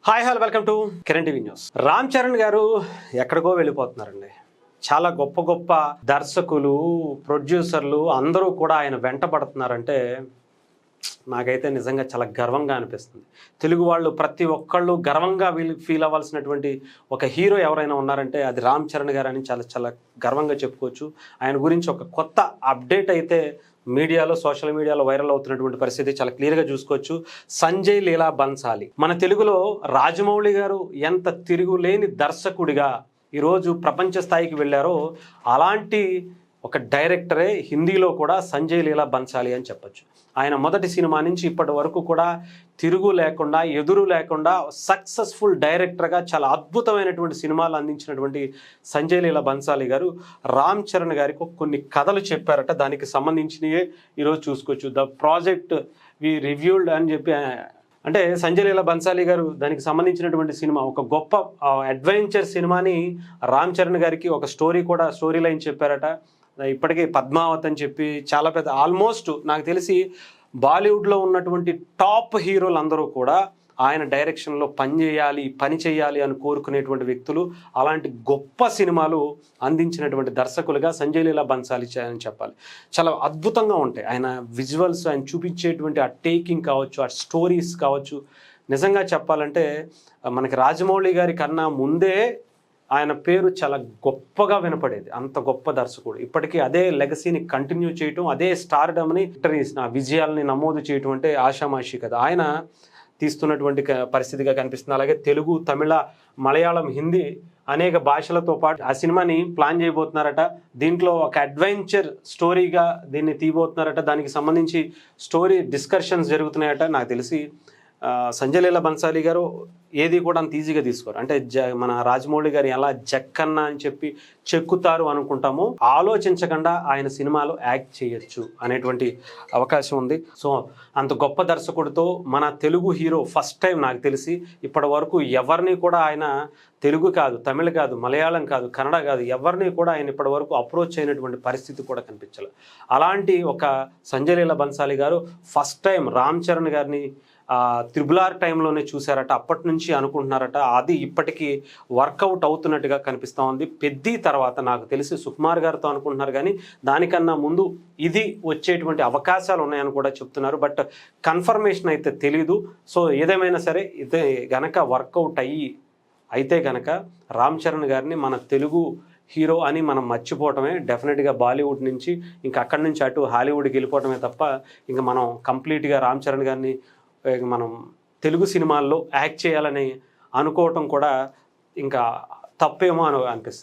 Hi hello welcome to Kiran TV news. Ram Charan గారు ఎక్కడికో వెళ్ళిపోతున్నారండి. చాలా గొప్ప గొప్ప దర్శకులు, ప్రొడ్యూసర్లు అందరూ కూడా ఆయన వెంట పడుతున్నారంటే నాకైతే నిజంగా చాలా గర్వంగా అనిపిస్తుంది. తెలుగు వాళ్ళు ప్రతి ఒక్కళ్ళు గర్వంగా ఫీల్ అవ్వాల్సినటువంటి ఒక హీరో ఎవరైనా ఉన్నారంటే అది రామ్ చరణ్ గారు అని చాలా చాలా గర్వంగా చెప్పుకోవచ్చు. ఆయన గురించి ఒక కొత్త అప్డేట్ అయితే మీడియాలో, సోషల్ మీడియాలో వైరల్ అవుతున్నటువంటి పరిస్థితి చాలా క్లియర్గా చూసుకోవచ్చు. సంజయ్ లీలా బన్సాలి మన తెలుగులో రాజమౌళి గారు ఎంత తిరుగులేని దర్శకుడిగా ఈరోజు ప్రపంచ స్థాయికి వెళ్ళారో అలాంటి ఒక డైరెక్టరే హిందీలో కూడా సంజయ్ లీలా బన్సాలి అని చెప్పచ్చు. ఆయన మొదటి సినిమా నుంచి ఇప్పటి వరకు కూడా తిరుగు లేకుండా, ఎదురు లేకుండా సక్సెస్ఫుల్ డైరెక్టర్గా చాలా అద్భుతమైనటువంటి సినిమాలు అందించినటువంటి సంజయ్ లీలా బన్సాలి గారు రామ్ చరణ్ గారికి కొన్ని కథలు చెప్పారట. దానికి సంబంధించినవే ఈరోజు చూసుకోవచ్చు. ద ప్రాజెక్ట్ వి రివ్యూల్డ్ అని చెప్పి అంటే సంజయ్ లీలా బన్సాలి గారు దానికి సంబంధించినటువంటి సినిమా ఒక గొప్ప అడ్వెంచర్ సినిమాని రామ్ చరణ్ గారికి ఒక స్టోరీ లైన్ చెప్పారట. ఇప్పటికే పద్మావత్ అని చెప్పి చాలా పెద్ద ఆల్మోస్ట్ నాకు తెలిసి బాలీవుడ్లో ఉన్నటువంటి టాప్ హీరోలు అందరూ కూడా ఆయన డైరెక్షన్లో పని చేయాలి అని కోరుకునేటువంటి వ్యక్తులు. అలాంటి గొప్ప సినిమాలు అందించినటువంటి దర్శకులుగా సంజయ్ లీలా బన్సాలి అని చెప్పాలి. చాలా అద్భుతంగా ఉంటాయి ఆయన విజువల్స్, ఆయన చూపించేటువంటి ఆ టేకింగ్ కావచ్చు, ఆ స్టోరీస్ కావచ్చు. నిజంగా చెప్పాలంటే మనకి రాజమౌళి గారి కన్నా ముందే ఆయన పేరు చాలా గొప్పగా వినపడేది. అంత గొప్ప దర్శకుడు. ఇప్పటికీ అదే లెగసీని కంటిన్యూ చేయటం, అదే స్టార్డమ్ని విజయాలని నమోదు చేయటం అంటే ఆషామాషి కదా. ఆయన తీస్తున్నటువంటి పరిస్థితిగా కనిపిస్తుంది. అలాగే తెలుగు, తమిళ, మలయాళం, హిందీ అనేక భాషలతో పాటు ఆ సినిమాని ప్లాన్ చేయబోతున్నారట. దీంట్లో ఒక అడ్వెంచర్ స్టోరీగా దీన్ని తీయబోతున్నారట. దానికి సంబంధించి స్టోరీ డిస్కషన్స్ జరుగుతున్నాయట. నాకు తెలిసి సంజయ్ లీలా బన్సాలి గారు ఏది కూడా అంత ఈజీగా తీసుకోరు. అంటే మన రాజమౌళి గారు ఎలా జక్కన్న అని చెప్పి చెక్కుతారు అనుకుంటామో ఆలోచించకుండా ఆయన సినిమాలో యాక్ట్ చేయొచ్చు అనేటువంటి అవకాశం ఉంది. సో అంత గొప్ప దర్శకుడితో మన తెలుగు హీరో ఫస్ట్ టైం నాకు తెలిసి ఇప్పటి వరకు ఎవరిని కూడా ఆయన తెలుగు కాదు, తమిళ కాదు, మలయాళం కాదు, కన్నడ కాదు, ఎవరిని కూడా ఆయన ఇప్పటి వరకు అప్రోచ్ అయినటువంటి పరిస్థితి కూడా కనిపించాలి. అలాంటి ఒక సంజయ్ లీలా బన్సాలి గారు ఫస్ట్ టైం రామ్ చరణ్ గారిని RRR టైంలోనే చూశారట. అప్పటి నుంచి అనుకుంటున్నారట. అది ఇప్పటికీ వర్కౌట్ అవుతున్నట్టుగా కనిపిస్తూ ఉంది. పెద్ది తర్వాత నాకు తెలిసి సుకుమార్ గారితో అనుకుంటున్నారు, కానీ దానికన్నా ముందు ఇది వచ్చేటువంటి అవకాశాలు ఉన్నాయని కూడా చెప్తున్నారు. బట్ కన్ఫర్మేషన్ అయితే తెలీదు. సో ఏదేమైనా సరే ఇదే గనక వర్కౌట్ అయితే గనక రామ్ చరణ్ గారిని మన తెలుగు హీరో అని మనం మర్చిపోవటమే. డెఫినెట్గా బాలీవుడ్ నుంచి ఇంకా అక్కడి నుంచి అటు హాలీవుడ్కి వెళ్ళిపోవటమే తప్ప ఇంకా మనం కంప్లీట్గా రామ్ చరణ్ గారిని మనం తెలుగు సినిమాల్లో యాక్ట్ చేయాలని అనుకోవటం కూడా ఇంకా తప్పేమో అని అనిపిస్తుంది.